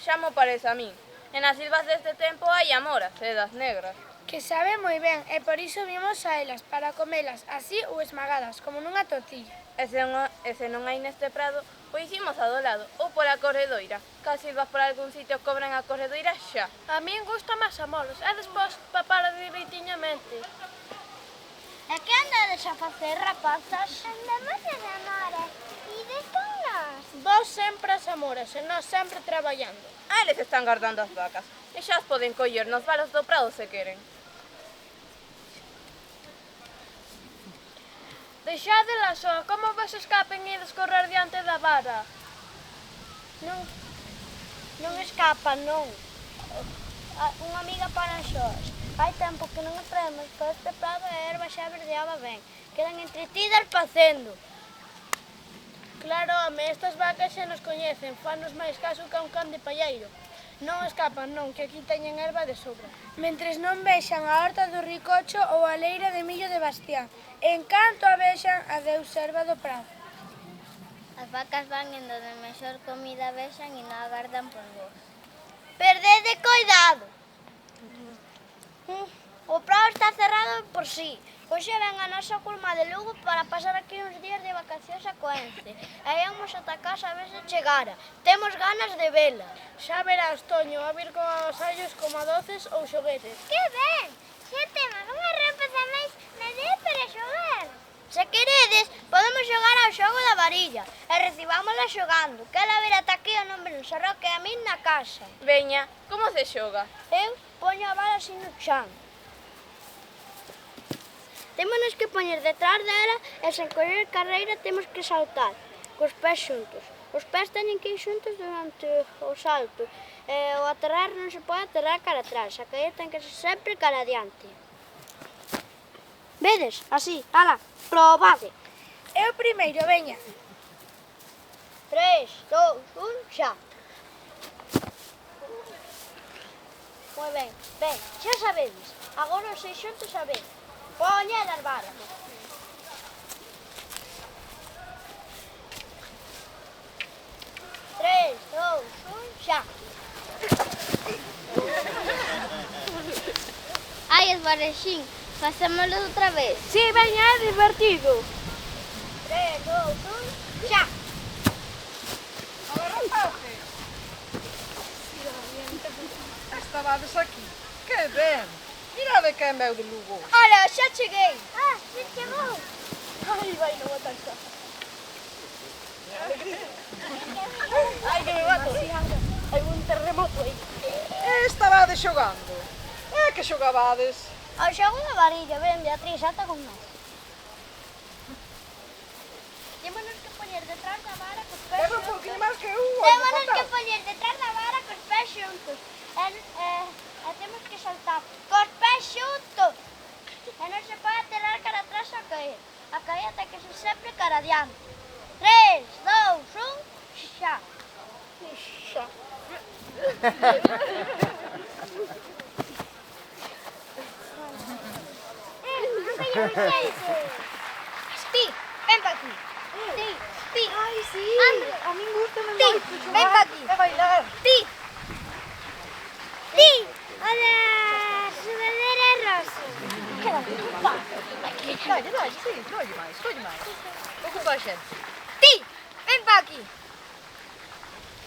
xa mo parece a min. E nas silvas deste tempo hai amoras, sedas negras. Que sabe moi ben, e por iso vimos a elas, para comelas, así ou esmagadas, como nunha tortilla. E se non hai neste prado, pois imos a do lado, ou pola corredoira. Cas silvas por algún sitio cobran a corredoira xa. A min gusta máis a molos, e despois papar direitiñamente. E que andades a facer, rapazas? Andamos a amores. Ides con nós? Vos sempre as amoras e nós sempre traballando. Ah, eles están guardando as vacas. E xa as poden coller nos valos do prado se queren. Deixádela soa, como vos escapen e descorrer diante da vara? Non escapa, non. Unha amiga para xos. Hai tempo que non aprendemos, pero este prado e erva xa verdeaba ben. Quedan entretidas facendo. Claro, home, estas vacas xa nos coñecen, fanos máis caso que a un can de palleiro. Non escapan, non, que aquí teñen erva de sobra. Mentres non vexan a horta do Ricocho ou a leira de millo de Bastián. En canto a vexan, adeus erva do prado. As vacas van en donde mellor comida vexan e non agardan por vos. Perdede coidado! O prado está cerrado por si. Hoxe ven a nosa curma de Lugo para pasar aquí uns días de vacacións a Coence. E íamos ata casa a ver se chegara. Temos ganas de vela. Xa verás, Toño, a vir con agasallos como a doces ou xoguetes. Que ben! Xa temos unha rapaza máis na día para xogar. Se queredes, podemos xogar ao xogo da varilla e recibámola xogando, que ela ver ata aquí o nome non se roque a min na casa. Veña, como se xoga? Eu poño a vara así no chan. Témonos que poñer detrás dela e sen coller carreira temos que saltar, cos pés xuntos. Os pés teñen que ir xuntos durante o salto e o aterrar non se pode aterrar cara atrás, a caída ten que ser sempre cara adiante. Vedes? Así, ala, probade. Eu primeiro, veña. 3, 2, 1, xa. Moi ben, xa sabedes. Agora os 6 xuntos a ver. Poñed as varas. 3, 2, 1, xa. Ai, esbarexín, facémolo outra vez. Si, veña, é divertido. 3, 2, 1, xa. Hola, rapaces. Estabades aquí. Que ben. Mirade que é meu de Lugo. Ola, xa cheguei. Ah, xa chegou. Ai, vai, non botar xa. Ai, que me mato. Hai un terremoto aí. Estabades xogando. É que xogabades. Ao xogo da varilla, ven, Beatriz, ata con nós. Témonos que poñer detrás da vara cos pés Pero un xuntos. pouquinho máis que eu. Témonos que poñer detrás da vara cos pés xuntos. E temos que saltar cos pés xuntos. E non se pode aterrar cara atrás a caer. A caída ten que ser sempre cara adiante. 3, 2, 1, xa. Xa. Ti, ven pa aquí. Ti. Ai, sí. Anda. A min gustame Ti, moito xogar. ven pa aquí. E bailar. Ti. Hola, sudadera rosa. Dalle, sí, dolle máis. Ocupa a xente. Ti, ven pa aquí.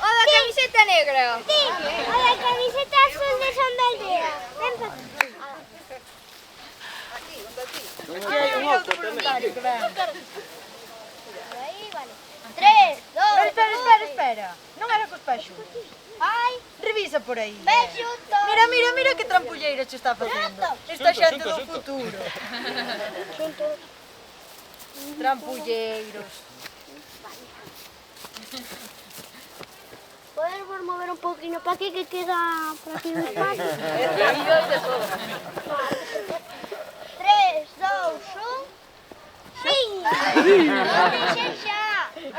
O da camiseta negra. Ti, o da camiseta azul de Son da Aldea. Ven pa aquí. Aquí hai un outro voluntario que ven. Aí, vale. 3, 2, Espera. Non era cos pés xuntos. Ai, Revisa por aí. ven xunto. Mira que trampulleira che está facendo. Esta xente do futuro. Xunto. Trampulleiros. Podes vos mover un poquinho para aquí que queda por aquí un espacio. 3, 2, 1. Sí. Xa. 3,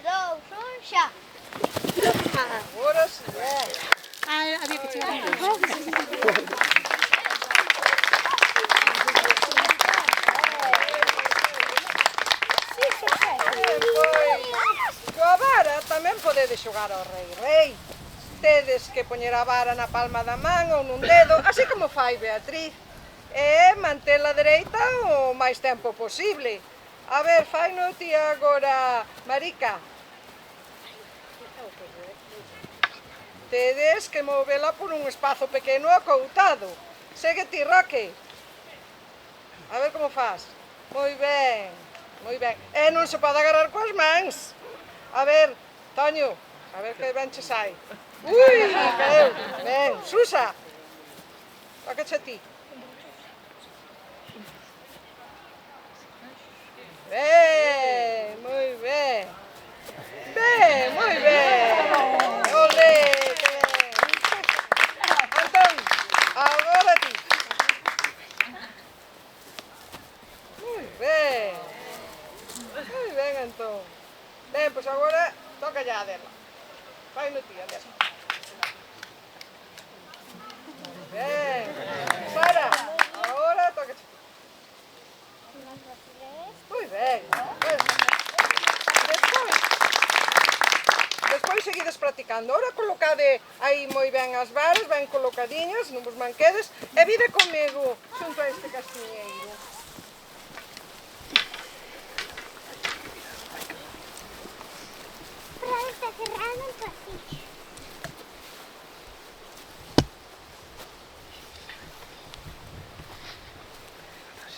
2, 1, xa. Agora sí. Había que chegar. Pois, coa vara tamén podedes xogar ao rei. tedes que poñer a vara na palma da man ou nun dedo, así como fai Beatriz, e mantela dereita o máis tempo posible. A ver, faino ti agora, Marica. Tedes que movela por un espazo pequeno acoutado. Segue ti, Roque. A ver como faz. Moi ben, moi ben. E non se pode agarrar coas mans. A ver, Toño, a ver que ben che sai. Ui, caeu. Ben, Susa. Tócache a ti. Ben, moi ben. Ben, moi ben. Olé, que ben. Antón, agora ti. Moi ben. Moi ben, Antón. Ben, pois agora toca ya a Adela. Vai no ti, Adela. Moi ben. Sara, agora toca. Moi ben. Despois seguides practicando. Ora colocade aí moi ben as varas, ben colocadiñas, non vos manquedes, e vide comigo xunto a este castiñeiro. Pero está cerrado el pasillo.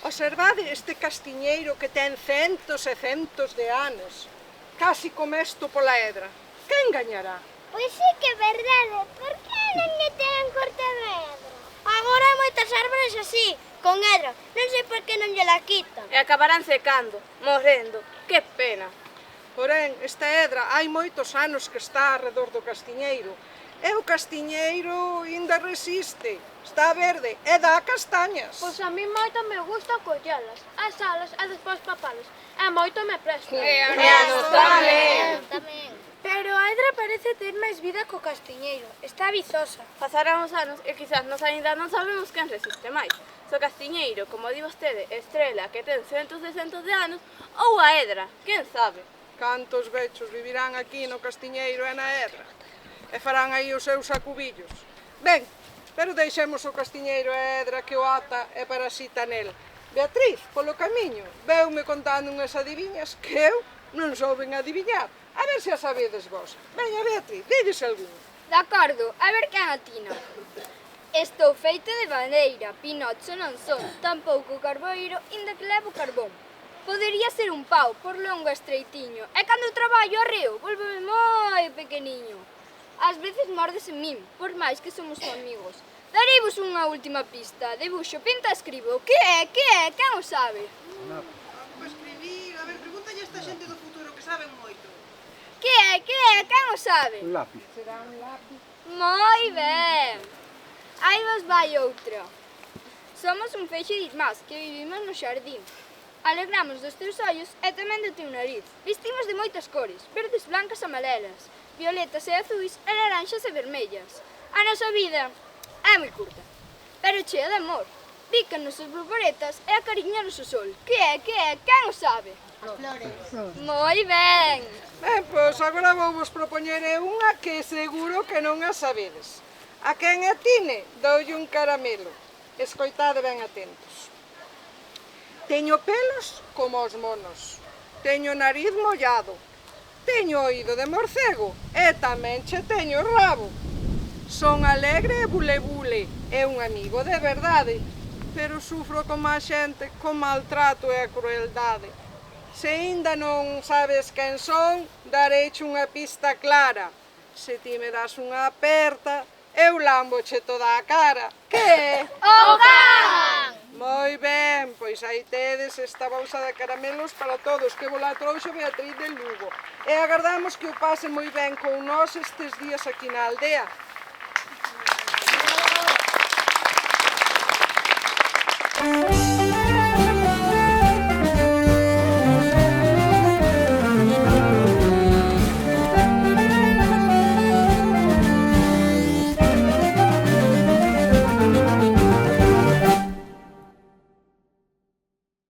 Observade este castiñeiro que ten centos e centos de anos. Casi comesto pola edra. Quen gañará? Pois sí que é verdade. Por que non lle ten cortadedra? Agora hai moitas árbores así, con edra. Non sei por que non lle la quitan. E acabarán secando, morrendo. Que pena. Porén, esta edra hai moitos anos que está arredor do castiñeiro. E o castiñeiro ainda resiste. Está verde e dá castañas. Pois a mí moito me gusta collelas, asalas e despois papalas. E moito me prestan. Tamén. Pero a edra parece ter máis vida co castiñeiro. Está vizosa. Pasarán os anos e quizás nos aínda non sabemos quen resiste máis. Se o castiñeiro, como di vostede, estrela que ten centos de anos, ou a edra, quen sabe? Cantos vechos vivirán aquí no castiñeiro e na edra. E farán aí os seus sacubillos. Ben, pero deixemos o castiñeiro e a edra que o ata e parasita nel. Beatriz, polo camiño, veume contando unhas adiviñas que eu non souben adiviñar. A ver se a sabedes vos. Veña, Beatriz, dides algún. De acordo, a ver quen atina. Estou feito de madeira, pinocho non son, tampouco carboeiro, inda que levo carbón. Podería ser un pau, por longo e estreitiño, e cando traballo arreo, volveme moi pequeniño. Ás veces mordes en min, por máis que somos amigos. Dareivos unha última pista, debuxo, pinta, escribo. Que é? Quen o sabe? Escribir, a ver, pregúntalle a esta xente do futuro que saben moito. Que é? Quen o sabe? Un lápiz. Será un lápiz. Moi ben. Aí vos vai outra. Somos un feixe de irmás que vivimos no xardín. Alegramos dos teus ollos e tamén do teu nariz. Vestimos de moitas cores, verdes, blancas, amarelas, violetas e azuis e laranxas e vermellas. A nosa vida é moi curta, pero chea de amor. Pícanos as borboretas e acariñanos o sol. Que é? Quen o sabe? As flores. Moi ben. Ben, pois agora vou vos propoñer unha que seguro que non a sabedes. A quen atine, doulle un caramelo. Escoitade ben atentos. Teño pelos como os monos. Teño nariz mollado. Teño oído de morcego e tamén che teño rabo. Son alegre e bule-bule e un amigo de verdade, pero sufro como a xente con maltrato e crueldade. Se aínda non sabes quen son, dareiche unha pista clara. Se ti me das unha aperta, eu lamboche toda a cara. Que? O can! Moi ben, pois aí tedes esta bolsa de caramelos para todos que vola trouxo Beatriz de Lugo. E agardamos que o pasen moi ben con nós estes días aquí na aldea.